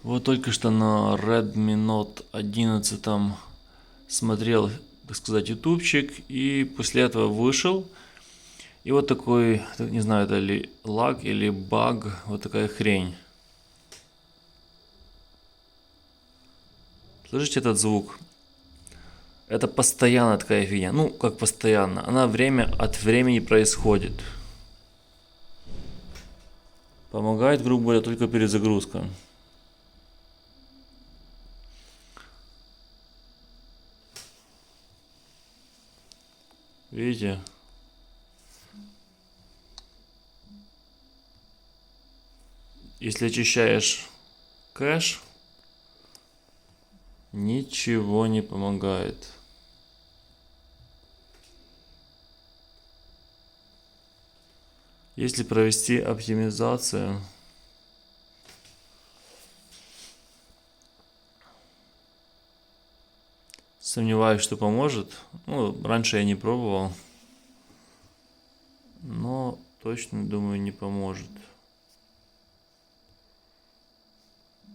Вот только что на Redmi Note 11 смотрел, так сказать, ютубчик, и после этого вышел. И вот такой, не знаю, это ли лаг или баг, вот такая хрень. Слышите этот звук? Это постоянно такая фигня. Ну, как постоянно. Она время от времени происходит. Помогает, грубо говоря, только перезагрузка. Видите? Если очищаешь кэш, ничего не помогает. Если провести оптимизацию, сомневаюсь, что поможет. Ну, раньше я не пробовал, но точно, думаю, не поможет.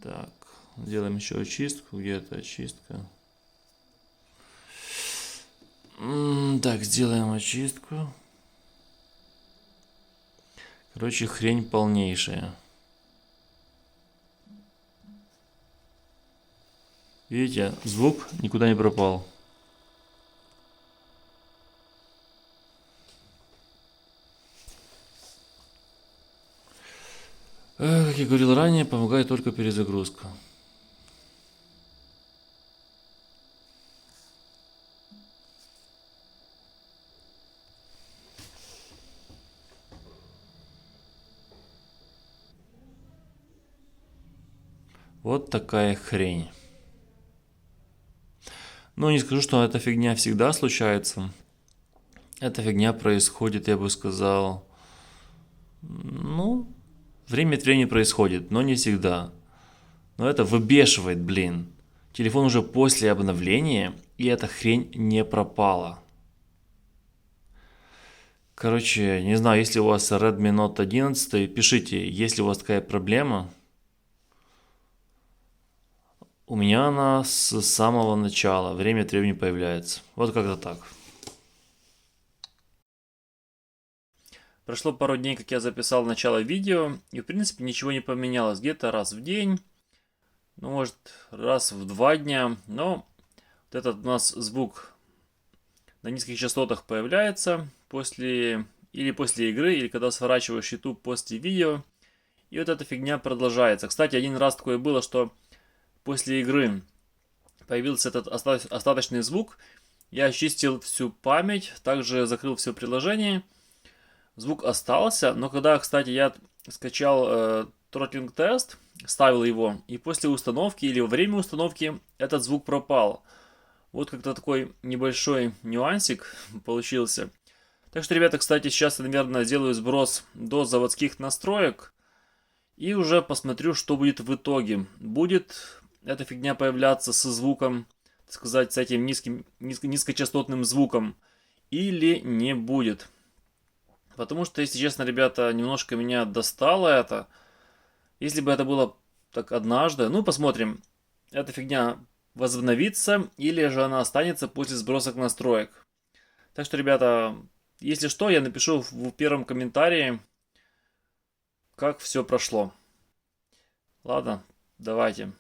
Так, сделаем еще очистку. Где эта очистка? Так, сделаем очистку. Короче, хрень полнейшая. Видите, звук никуда не пропал. Как я говорил ранее, помогает только перезагрузка. Вот такая хрень. Ну, не скажу, что эта фигня всегда случается. Эта фигня происходит, я бы сказал, ну, время от времени происходит, но не всегда. Но это выбешивает, блин. Телефон уже после обновления, и эта хрень не пропала. Короче, не знаю, если у вас Redmi Note 11, пишите, если у вас такая проблема. У меня она с самого начала, время от времени появляется. Вот как-то так. Прошло пару дней, как я записал начало видео, и в принципе ничего не поменялось. Где-то раз в день, ну может раз в 2 дня, но вот этот у нас звук на низких частотах появляется после игры, или когда сворачиваешь YouTube после видео. И вот эта фигня продолжается. Кстати, один раз такое было, что после игры появился этот остаточный звук. Я очистил всю память, также закрыл все приложение. Звук остался, но когда, кстати, я скачал Throttling тест, ставил его, и после установки или во время установки этот звук пропал. Вот как-то такой небольшой нюансик получился. Так что, ребята, кстати, сейчас я, наверное, сделаю сброс до заводских настроек. И уже посмотрю, что будет в итоге. Будет эта фигня появляться со звуком, так сказать, с этим низкочастотным звуком. Или не будет. Потому что, если честно, ребята, немножко меня достало это. Если бы это было так однажды, ну посмотрим, эта фигня возобновится или же она останется после сбросок настроек. Так что, ребята, если что, я напишу в первом комментарии, как все прошло. Ладно, давайте.